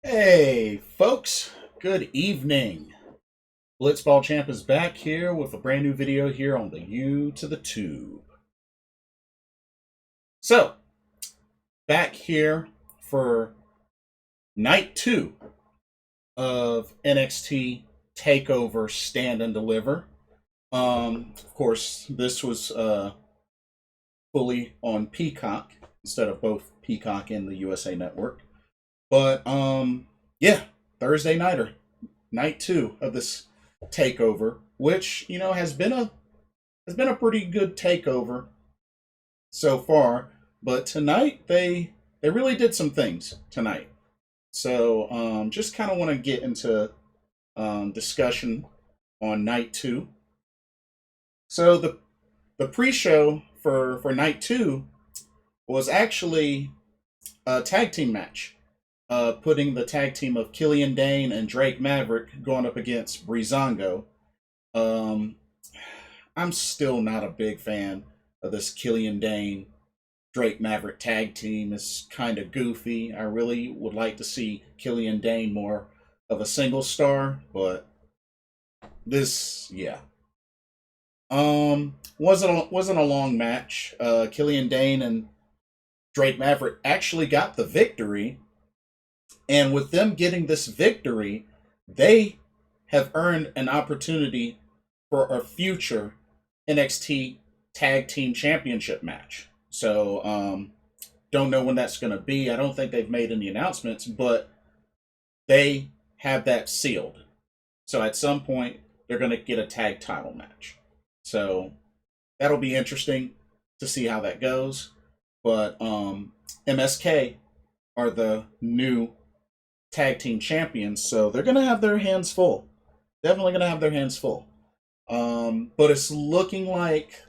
Hey, folks, good evening. Blitzball Champ is back here with a brand new video here on the U to the Tube. So, back here for night two of NXT Takeover Stand and Deliver. Of course, this was fully on Peacock instead of both Peacock and the USA Network. But yeah, Thursday nighter, night two of this takeover, which has been a pretty good takeover so far. But tonight they really did some things tonight. So just kind of want to get into discussion on night two. So the pre-show for night two was actually a tag team match, putting the tag team of Killian Dane and Drake Maverick going up against Breezango. Um, I'm still not a big fan of this Killian Dane Drake Maverick tag team. It's kind of goofy. I really would like to see Killian Dane more of a single star, but yeah. Wasn't a long match. Killian Dane and Drake Maverick actually got the victory, and with them getting this victory, they have earned an opportunity for a future NXT Tag Team Championship match. So, don't know when that's going to be. I don't think they've made any announcements, but they have that sealed. So, at some point, they're going to get a tag title match. So, that'll be interesting to see how that goes. But MSK are the new tag team champions, so they're going to have their hands full. Definitely going to have their hands full. But it's looking like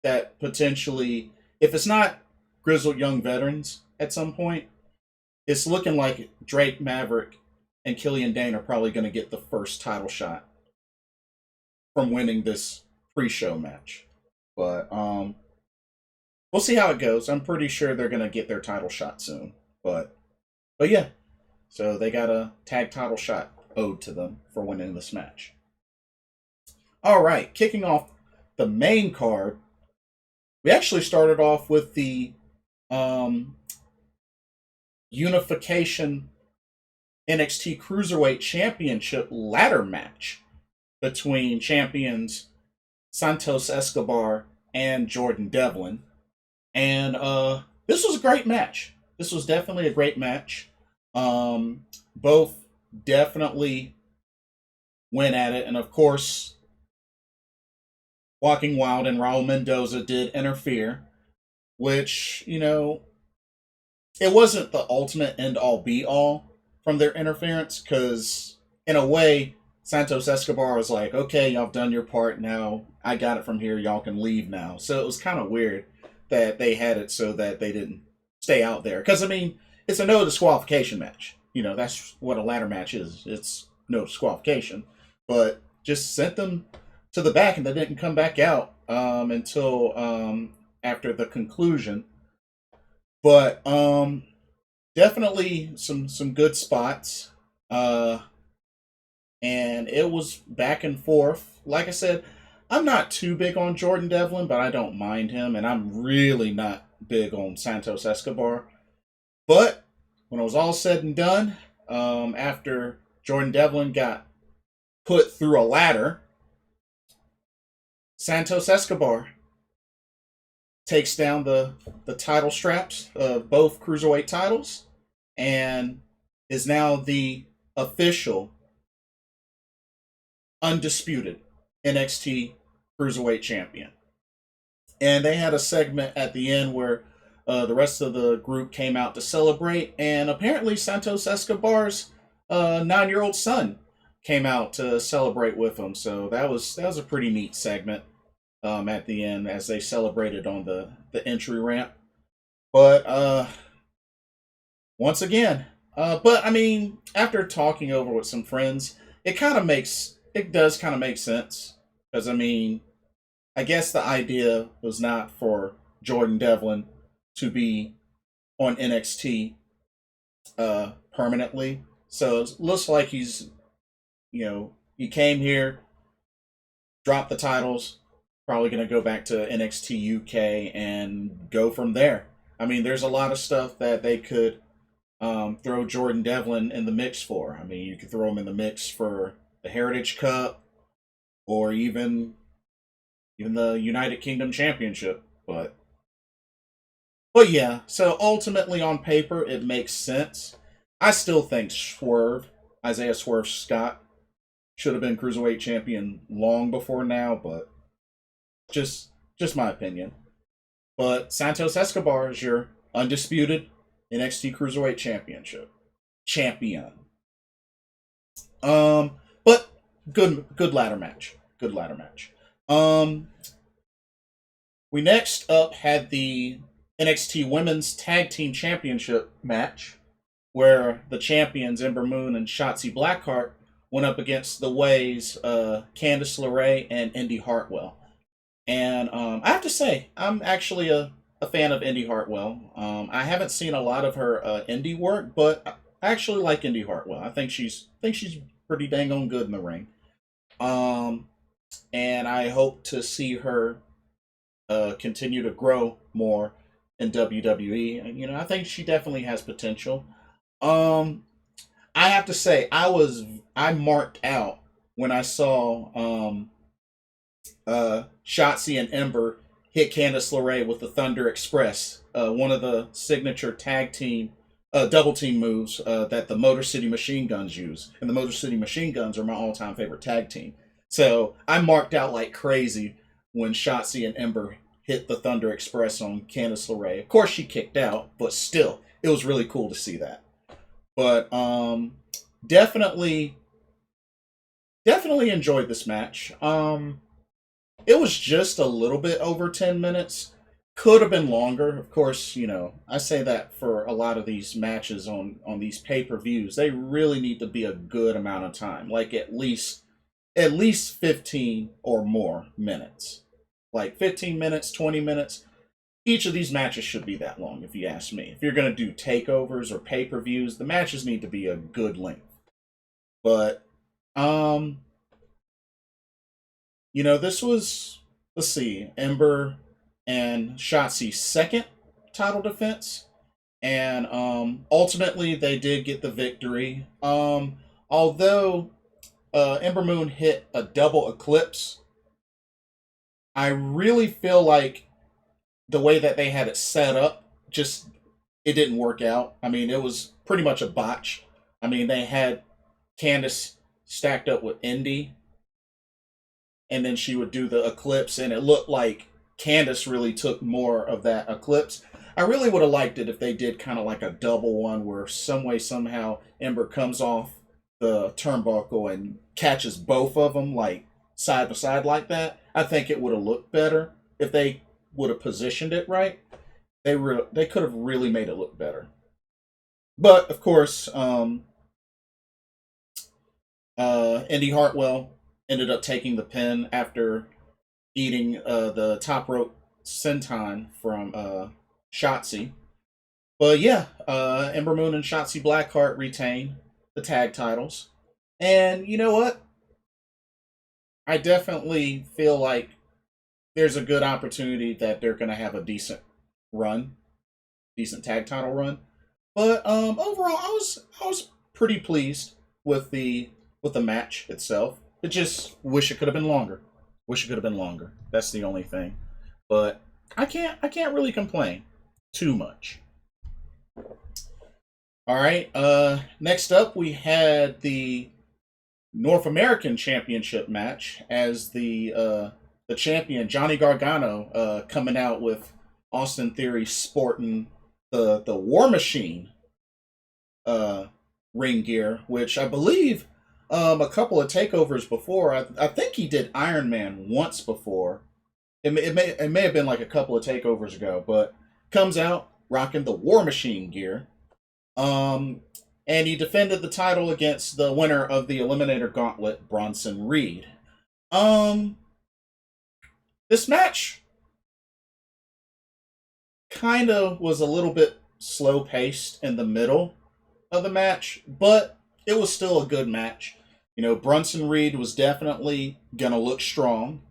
that potentially, if it's not grizzled young veterans at some point, it's looking like Drake Maverick and Killian Dane are probably going to get the first title shot from winning this pre-show match. But we'll see how it goes. I'm pretty sure they're going to get their title shot soon. But yeah, so they got a tag title shot owed to them for winning this match. All right, kicking off the main card, we actually started off with the um, Unification NXT Cruiserweight Championship ladder match between champions Santos Escobar and Jordan Devlin. And this was a great match. This was definitely a great match. Both definitely went at it. And of course, Walking Wild and Raul Mendoza did interfere, which, it wasn't the ultimate end all be all from their interference because, in a way, Santos Escobar was like, okay, y'all have done your part now. I got it from here. Y'all can leave now. So it was kind of weird that they had it so that they didn't stay out there. Because, I mean, it's a no disqualification match. That's what a ladder match is. It's no disqualification. But just sent them to the back and they didn't come back out until after the conclusion. But definitely some good spots. And it was back and forth. Like I said, I'm not too big on Jordan Devlin, but I don't mind him, and I'm really not big on Santos Escobar. But when it was all said and done, after Jordan Devlin got put through a ladder, Santos Escobar takes down the title straps of both cruiserweight titles and is now the official undisputed NXT Cruiserweight Champion. And they had a segment at the end where the rest of the group came out to celebrate, and apparently Santos Escobar's 9-year-old son came out to celebrate with them. So that was a pretty neat segment at the end as they celebrated on the entry ramp. But once again, but I mean, after talking over with some friends, it does kind of make sense because I mean, I guess the idea was not for Jordan Devlin to be on NXT permanently. So it looks like he came here, dropped the titles, probably going to go back to NXT UK and go from there. I mean, there's a lot of stuff that they could throw Jordan Devlin in the mix for. I mean, you could throw him in the mix for the Heritage Cup or even the United Kingdom Championship. But yeah, so ultimately on paper it makes sense. I still think Isaiah Swerve Scott, should have been Cruiserweight champion long before now, but just just my opinion. But Santos Escobar is your undisputed NXT Cruiserweight Championship champion. But good ladder match. Good ladder match. Um, we next up had the NXT Women's Tag Team Championship match, where the champions Ember Moon and Shotzi Blackheart went up against the Ways, Candice LeRae and Indy Hartwell. And I have to say, I'm actually a fan of Indy Hartwell. I haven't seen a lot of her indie work, but I actually like Indy Hartwell. I think she's pretty dang on good in the ring. Um, and I hope to see her continue to grow more in WWE. And I think she definitely has potential. Um, I have to say, I marked out when I saw Shotzi and Ember hit Candice LeRae with the Thunder Express, one of the signature tag team double team moves that the Motor City Machine Guns use. And the Motor City Machine Guns are my all time favorite tag team. So I marked out like crazy when Shotzi and Ember hit the Thunder Express on Candice LeRae. Of course, she kicked out, but still, it was really cool to see that. But definitely, definitely enjoyed this match. It was just a little bit over 10 minutes. Could have been longer. Of course, I say that for a lot of these matches on these pay-per-views. They really need to be a good amount of time. Like at least 15 or more minutes. Like 15 minutes, 20 minutes. Each of these matches should be that long, if you ask me. If you're going to do takeovers or pay-per-views, the matches need to be a good length. But um this was, let's see, Ember and Shotzi's second title defense, and ultimately they did get the victory. Although Ember Moon hit a double eclipse, I really feel like the way that they had it set up, just it didn't work out. I mean, it was pretty much a botch. I mean, they had Candice stacked up with Indy, and then she would do the eclipse, and it looked like Candice really took more of that eclipse. I really would have liked it if they did kind of like a double one where some way, somehow, Ember comes off the turnbuckle and catches both of them like side by side like that. I think it would have looked better if they would have positioned it right. They could have really made it look better. But of course, Indy Hartwell ended up taking the pin after eating the top rope senton from Shotzi. But yeah, Ember Moon and Shotzi Blackheart retain the tag titles. And you know what? I definitely feel like there's a good opportunity that they're going to have a run, decent tag title run. But overall, I was pretty pleased with the match itself. It just wish it could have been longer. Wish it could have been longer. That's the only thing. But I can't really complain too much. All right. Next up we had the North American Championship match as the champion Johnny Gargano coming out with Austin Theory sporting the War Machine uh, ring gear, which I believe a couple of takeovers before. I think he did Iron Man once before. It may have been like a couple of takeovers ago, but comes out rocking the War Machine gear. Um, and he defended the title against the winner of the Eliminator Gauntlet, Bronson Reed. Um, this match kind of was a little bit slow paced in the middle of the match, but it was still a good match. You know, Brunson Reed was definitely gonna look strong.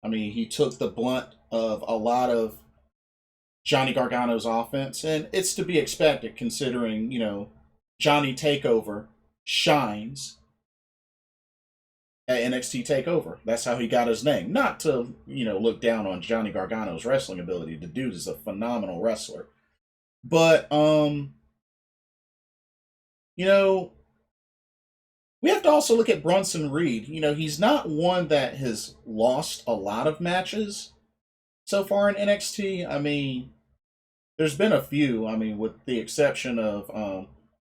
I mean, he took the blunt of a lot of Johnny Gargano's offense, and it's to be expected considering, you know, Johnny Takeover shines at NXT Takeover. That's how he got his name. Not to, you know, look down on Johnny Gargano's wrestling ability. The dude is a phenomenal wrestler. But you know, we have to also look at Brunson Reed. You know, he's not one that has lost a lot of matches so far in NXT. I mean, there's been a few. I mean, with the exception of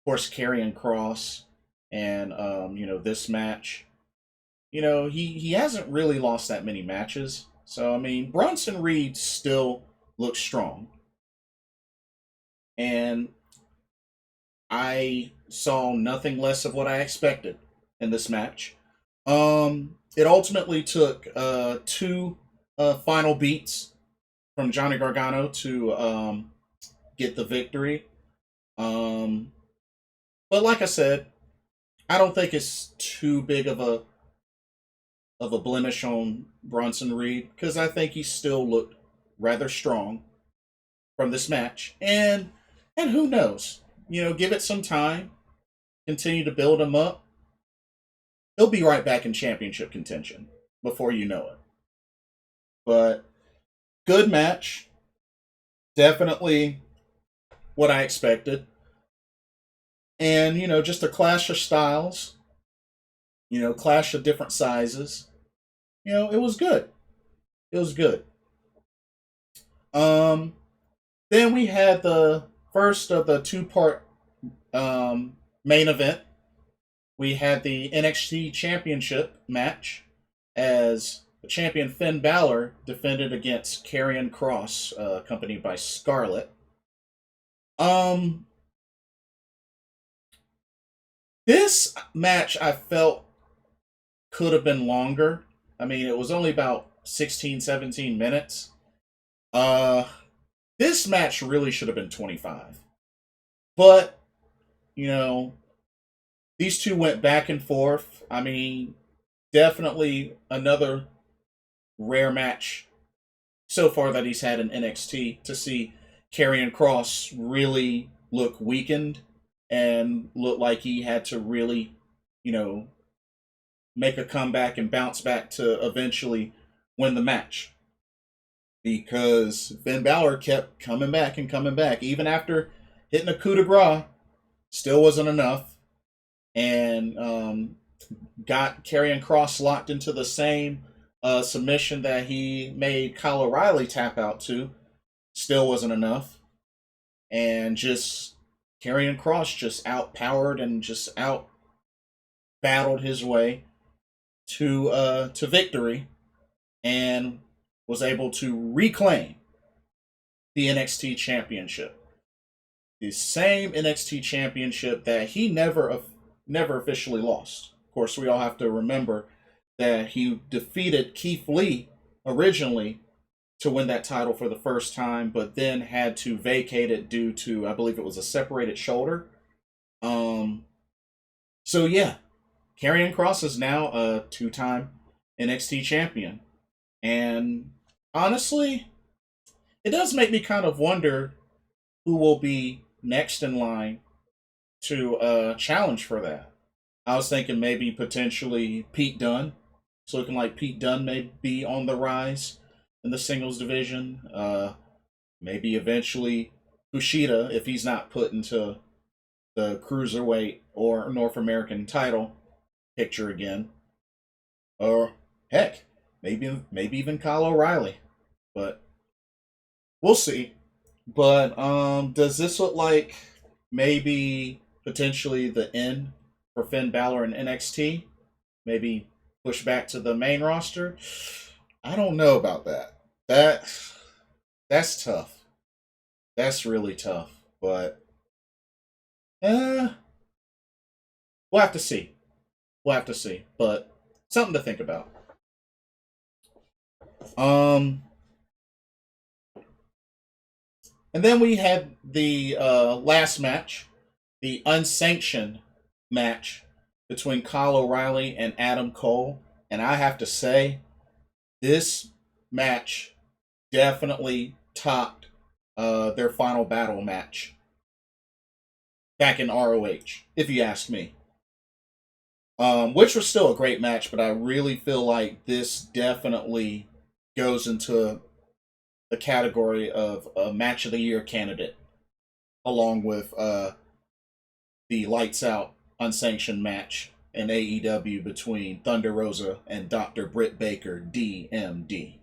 course, Karrion Kross and you know, this match. You know, he hasn't really lost that many matches. So I mean, Brunson Reed still looks strong, and I saw nothing less of what I expected in this match. It ultimately took two final beats from Johnny Gargano to get the victory. Um, but like I said, I don't think it's too big of a blemish on Bronson Reed because I think he still looked rather strong from this match. And who knows? You know, give it some time, continue to build him up. He'll be right back in championship contention before you know it. But good match. Definitely what I expected. And, you know, just a clash of styles, you know, clash of different sizes. You know, it was good. It was good. Um, then we had the first of the two-part main event. We had the NXT Championship match as the champion Finn Balor defended against Karrion Kross, accompanied by Scarlett. Um, this match I felt could have been longer. I mean, it was only about 16, 17 minutes. Uh, this match really should have been 25. But, you know, these two went back and forth. I mean, definitely another rare match so far that he's had in NXT to see Karrion Kross really look weakened and look like he had to really, you know, make a comeback and bounce back to eventually win the match. Because Finn Balor kept coming back and coming back. Even after hitting a coup de grace, still wasn't enough. And got Karrion Kross locked into the same submission that he made Kyle O'Reilly tap out to. Still wasn't enough. And just Karrion Kross just outpowered and just out battled his way to victory and was able to reclaim the NXT Championship. The same NXT Championship that he never officially lost. Of course, we all have to remember that he defeated Keith Lee originally to win that title for the first time, but then had to vacate it due to, I believe it was a separated shoulder. Um, so yeah, Karrion Kross is now a two-time NXT champion. And honestly, it does make me kind of wonder who will be next in line to challenge for that. I was thinking maybe potentially Pete Dunne. It's looking like Pete Dunne may be on the rise in the singles division. Maybe eventually Kushida, if he's not put into the Cruiserweight or North American title picture again. Or heck, maybe even Kyle O'Reilly. But we'll see. But does this look like maybe potentially the end for Finn Balor in NXT? Maybe push back to the main roster? I don't know about that. That's tough. That's really tough. But we'll have to see. We'll have to see. But something to think about. Um and then we had the last match, the unsanctioned match between Kyle O'Reilly and Adam Cole. And I have to say, this match definitely topped their final battle match back in ROH, if you ask me. Which was still a great match, but I really feel like this definitely goes into the category of a match of the year candidate, along with the lights out unsanctioned match in AEW between Thunder Rosa and Dr. Britt Baker, DMD.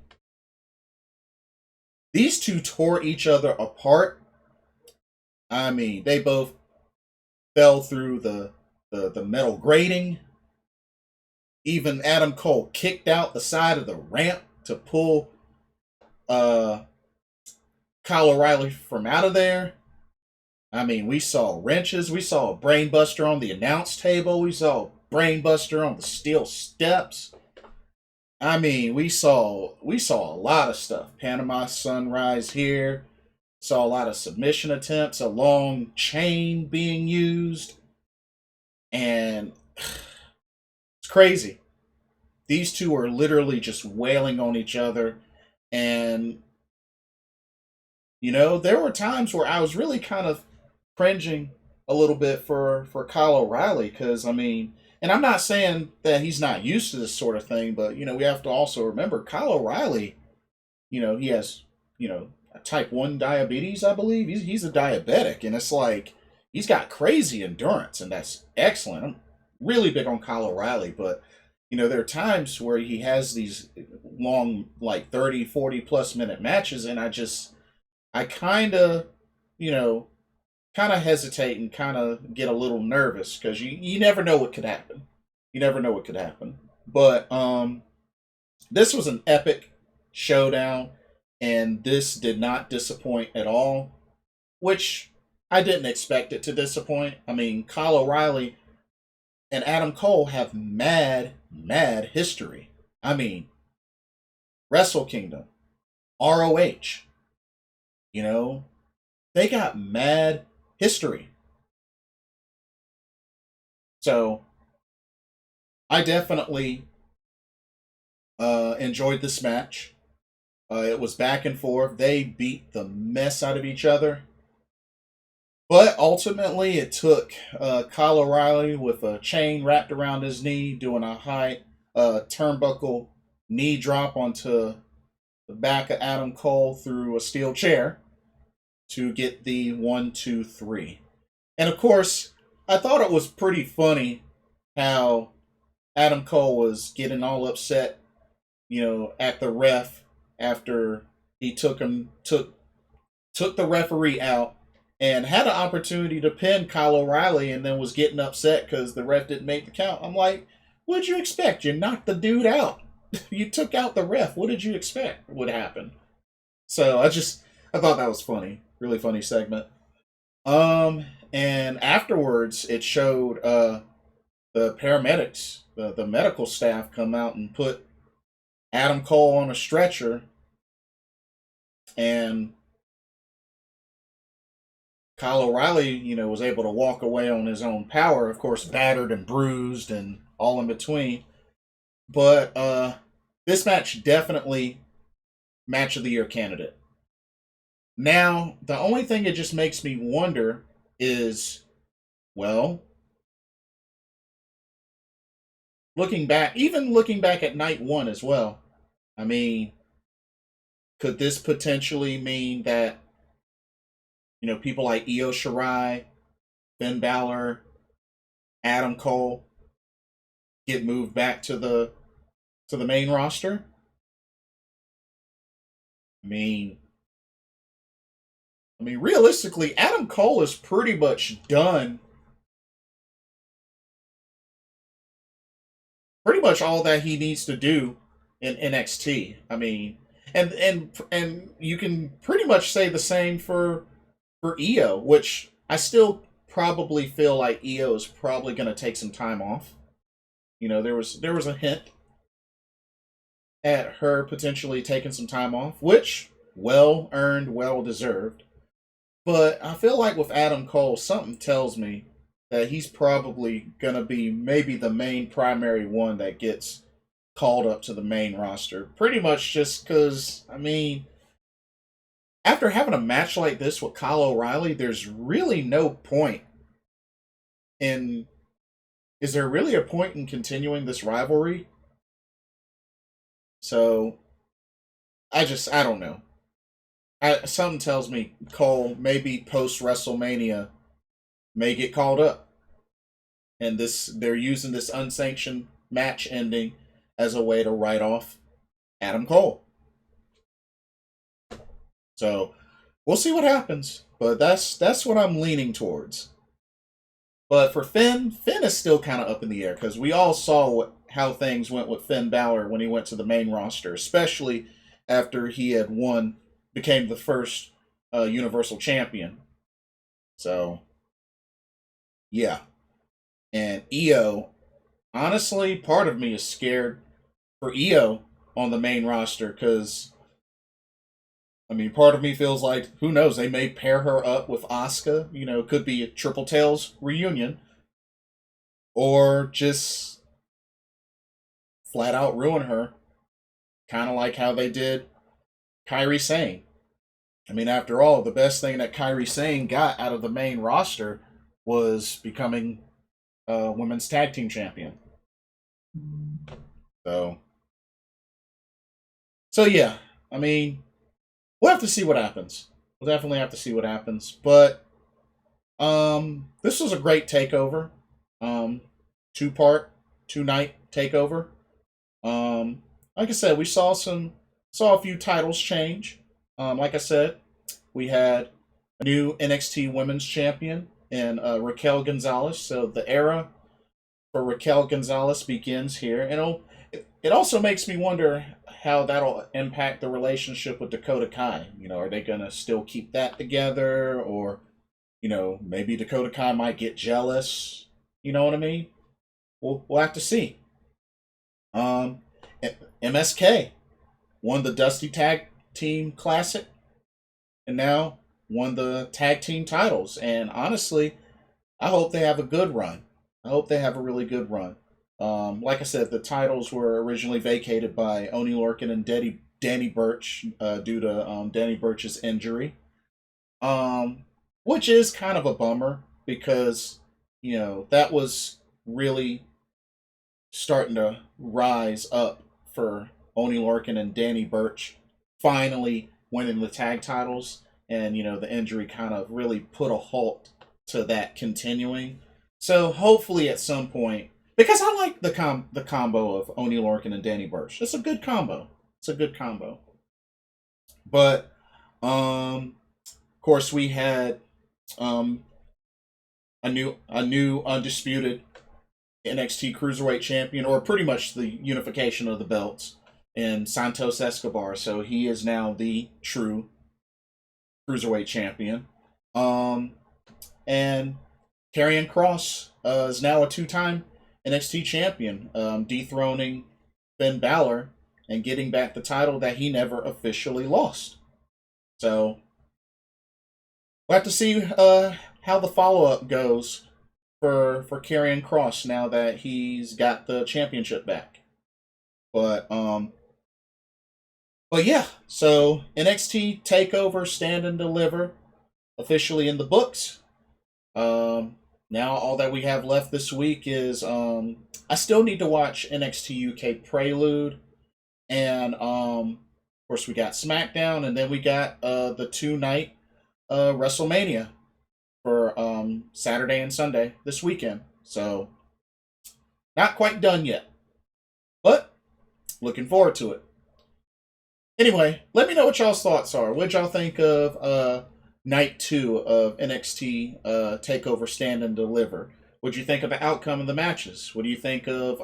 These two tore each other apart. I mean, they both fell through the metal grating. Even Adam Cole kicked out the side of the ramp to pull Kyle O'Reilly from out of there. I mean, we saw wrenches. We saw a brainbuster on the announce table. We saw a brainbuster on the steel steps. I mean, we saw a lot of stuff. Panama Sunrise here. Saw a lot of submission attempts, a long chain being used. And it's crazy. These two are literally just wailing on each other. And, you know, there were times where I was really kind of cringing a little bit for Kyle O'Reilly because, I mean, and I'm not saying that he's not used to this sort of thing, but, you know, we have to also remember Kyle O'Reilly, you know, he has, you know, type 1 diabetes, I believe. He's a diabetic, and it's like he's got crazy endurance, and that's excellent. I'm really big on Kyle O'Reilly, but, you know, there are times where he has these long, like 30, 40 plus minute matches, and I kind of, you know, kind of hesitate and kind of get a little nervous because you never know what could happen. You never know what could happen. But this was an epic showdown, and this did not disappoint at all, which I didn't expect it to disappoint. I mean, Kyle O'Reilly and Adam Cole have mad history. I mean, Wrestle Kingdom, ROH, you know, they got mad history. So I definitely enjoyed this match. It was back and forth. They beat the mess out of each other. But ultimately, it took Kyle O'Reilly with a chain wrapped around his knee, doing a high turnbuckle knee drop onto the back of Adam Cole through a steel chair to get the 1, 2, 3. And of course, I thought it was pretty funny how Adam Cole was getting all upset, you know, at the ref after he took the referee out and had an opportunity to pin Kyle O'Reilly and then was getting upset because the ref didn't make the count. I'm like, what'd you expect? You knocked the dude out. You took out the ref. What did you expect would happen? So I thought that was funny. Really funny segment. And afterwards it showed the paramedics, the medical staff come out and put Adam Cole on a stretcher, and Kyle O'Reilly, you know, was able to walk away on his own power, of course, battered and bruised and all in between. But this match definitely match of the year candidate. Now, the only thing it just makes me wonder is, well, looking back at night one as well, I mean, could this potentially mean that, you know, people like Io Shirai, Finn Balor, Adam Cole get moved back to the main roster? I mean, realistically, Adam Cole is pretty much done. Pretty much all that he needs to do in NXT. I mean, and you can pretty much say the same for Io, which I still probably feel like Io is probably going to take some time off. You know, there was a hint at her potentially taking some time off, which well earned, well deserved. But I feel like with Adam Cole, something tells me that he's probably going to be maybe the main primary one that gets called up to the main roster. Pretty much just because, I mean, after having a match like this with Kyle O'Reilly, there's really no point in. Is there really a point in continuing this rivalry? So, I don't know. Something tells me Cole, maybe post WrestleMania, may get called up. And they're using this unsanctioned match ending as a way to write off Adam Cole. So we'll see what happens. But that's what I'm leaning towards. But for Finn is still kind of up in the air because we all saw how things went with Finn Balor when he went to the main roster, especially after he had became the first Universal Champion. So, yeah. And Io, honestly, part of me is scared for Io on the main roster because, I mean, part of me feels like, who knows, they may pair her up with Asuka. You know, could be a Triple Tails reunion. Or just flat out ruin her. Kind of like how they did Kairi Sane. I mean, after all, the best thing that Kairi Sane got out of the main roster was becoming women's tag team champion. So, yeah, I mean, we'll have to see what happens. We'll definitely have to see what happens. But this was a great takeover. 2-part, 2-night takeover. Like I said, we saw a few titles change. Like I said, we had a new NXT Women's Champion in Raquel Gonzalez. So the era for Raquel Gonzalez begins here, and it also makes me wonder how that'll impact the relationship with Dakota Kai. You know, are they gonna still keep that together, or maybe Dakota Kai might get jealous? You know what I mean? We'll have to see. MSK won the Dusty Tag Team Classic, and now won the tag team titles. And honestly, I hope they have a good run. I hope they have a really good run. Like I said, the titles were originally vacated by Oni Lorcan and Danny Burch due to Danny Burch's injury, which is kind of a bummer because that was really starting to rise up for Oni Lorcan and Danny Burch finally winning the tag titles, and the injury kind of really put a halt to that continuing. So hopefully at some point, because I like the combo of Oni Lorcan and Danny Burch. It's a good combo. But of course we had a new undisputed NXT Cruiserweight champion, or pretty much the unification of the belts, in Santos Escobar. So he is now the true Cruiserweight champion. And Karrion Kross is now a 2-time NXT champion, dethroning Finn Balor and getting back the title that he never officially lost. So we'll have to see how the follow-up goes for Karrion Kross now that he's got the championship back. But yeah, so NXT Takeover Stand and Deliver officially in the books. Now all that we have left this week is I still need to watch NXT UK Prelude, and of course we got SmackDown, and then we got the 2-night WrestleMania for Saturday and Sunday this weekend. So not quite done yet, but looking forward to it. Anyway, let me know what y'all's thoughts are. What y'all think of night 2 of NXT Takeover Stand and Deliver? What'd you think of the outcome of the matches? What do you think of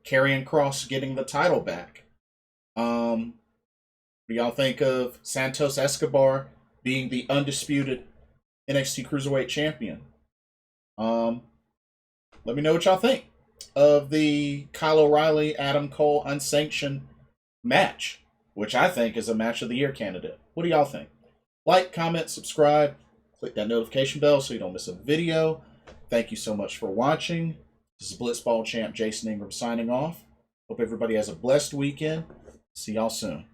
Karrion Kross getting the title back? What do y'all think of Santos Escobar being the undisputed NXT Cruiserweight champion? Let me know what y'all think of the Kyle O'Reilly Adam Cole unsanctioned match, which I think is a match of the year candidate. What do y'all think? Like, comment, subscribe, click that notification bell so you don't miss a video. Thank you so much for watching. This is Blitzball Champ Jason Ingram signing off. Hope everybody has a blessed weekend. See y'all soon.